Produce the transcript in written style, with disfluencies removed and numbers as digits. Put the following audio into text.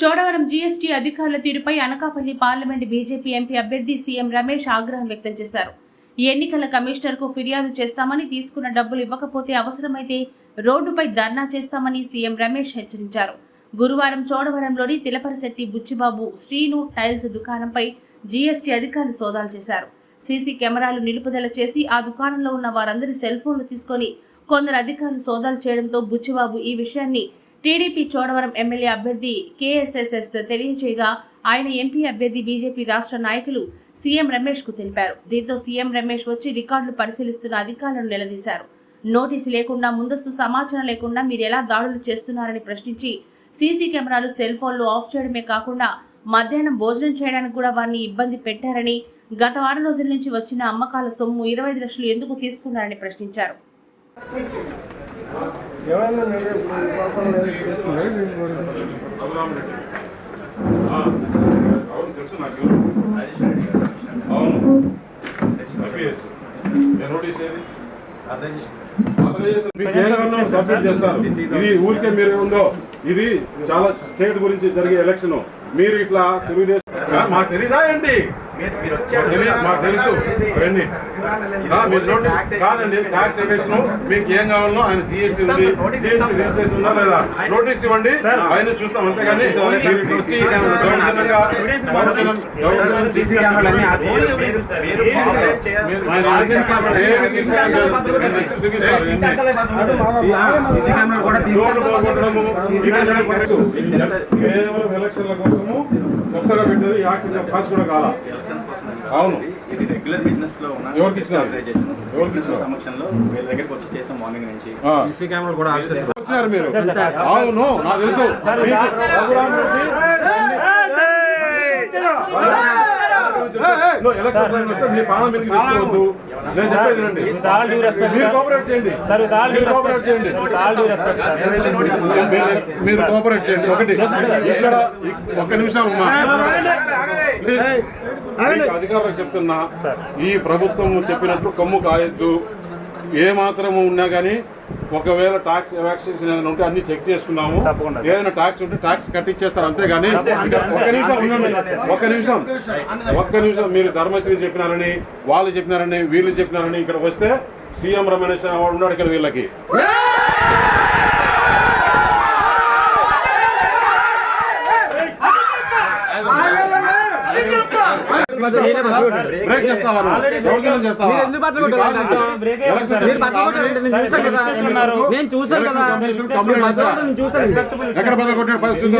Chodavaram GST అధికారుల తీరుపై Anakapalli parliament BJP MP అభ్యర్థి సీఎం రమేష్ ఆగ్రహం వ్యక్తం చేశారు. ఎన్నికల కమిషనర్కు ఫిర్యాదు చేస్తామని, తీసుకున్న డబ్బులు ఇవ్వకపోతే అవసరమైతే రోడ్డుపై ధర్నా చేస్తామని సీఎం రమేష్ హెచ్చరించారు. గురువారం చోడవరంలోని తిలపరశెట్టి బుచ్చిబాబు శ్రీను టైల్స్ దుకాణంపై జీఎస్టీ అధికారులు సోదాలు చేశారు. సీసీ కెమెరాలు నిలుపుదల చేసి ఆ దుకాణంలో ఉన్న వారందరి సెల్ ఫోన్లు తీసుకొని కొందరు అధికారులు సోదాలు చేయడంతో బుచ్చిబాబు ఈ విషయాన్ని టీడీపీ చోడవరం ఎమ్మెల్యే అభ్యర్థి కేఎస్ఎస్ఎస్ తెలియజేయగా ఆయన ఎంపీ అభ్యర్థి బీజేపీ రాష్ట్ర నాయకులు సీఎం రమేష్ కు తెలిపారు. దీంతో సీఎం రమేష్ వచ్చి రికార్డులు పరిశీలిస్తున్న అధికారులను నిలదీశారు. నోటీసు లేకుండా, ముందస్తు సమాచారం లేకుండా మీరు ఎలా దాడులు చేస్తున్నారని ప్రశ్నించి సీసీ కెమెరాలు, సెల్ ఫోన్లు ఆఫ్ చేయడమే కాకుండా మధ్యాహ్నం భోజనం చేయడానికి కూడా వారిని ఇబ్బంది పెట్టారని, గత వారం రోజుల నుంచి వచ్చిన అమ్మకాల సొమ్ము 25 లక్షలు ఎందుకు తీసుకున్నారని ప్రశ్నించారు. సబ్మిట్ చేస్తారు. ఇది ఊరికే మీరు ఉందో, ఇది చాలా స్టేట్ గురించి జరిగే ఎలక్షన్. మీరు ఇట్లా తెలుగుదేశం మాకు తెలీదా ఏంటి? మాకు తెలుసు రండి. కాదండి, ట్యాక్స్ ఎవేషన్ మీకు ఏం కావాలనో ఆయన జిఎస్టీ ఉంది, జిఎస్టీ రిజిస్ట్రేషన్ ఉందా లేదా నోటీస్ ఇవ్వండి, ఆయన చూస్తాం. అంతేగాని వచ్చి కేవలం ఎలక్షన్ల కోసము కొత్తగా పెట్టారు. ఈ యాక్ట్ పాస్ కూడా కాలా. అవును, ఇది రెగ్యులర్ బిజినెస్ లో ఉన్న ఎవరికి ఇచ్చినారు? సమక్షంలో వీళ్ళ దగ్గరికి వచ్చి చేస్తాం. మార్నింగ్ నుంచి సీసీ కెమెరాలు కూడా వచ్చారు మీరు. అవును, నాకు తెలుసు. ఎలక్షన్ వస్తే మీ పాలన మీదకి తీసుకోవద్దు. నేను చెప్పేది రండి, మీరు కోఆపరేట్ చేయండి. మీరు కోఆపరేట్ చేయండి. ఒకటి ఇక్కడ ఒక్క నిమిషం అధికారులకు చెప్తున్నా, ఈ ప్రభుత్వం చెప్పినట్టు కమ్ము కాయొద్దు. ఏ మాత్రము ఉన్నా కానీ ఒకవేళ ట్యాక్స్ ఎవాక్సేషన్ ఏదైనా ఉంటే అన్ని చెక్ చేసుకున్నాము. ఏదైనా ట్యాక్స్ ఉంటే ట్యాక్స్ కట్టించేస్తారు. అంతేగాని ఒక్క నిమిషం మీరు ధర్మశ్రీ చెప్పినారని, వాళ్ళు చెప్పినారని, వీళ్ళు చెప్పినారని ఇక్కడ వస్తే సీఎం రమేష్ ఉన్నాడు ఇక్కడ వీళ్ళకి. బ్రేక్ చేస్తావా? దౌర్జన్యం చేస్తావా? ఎక్కడ బదులు కొట్టాడు? ఎక్కడ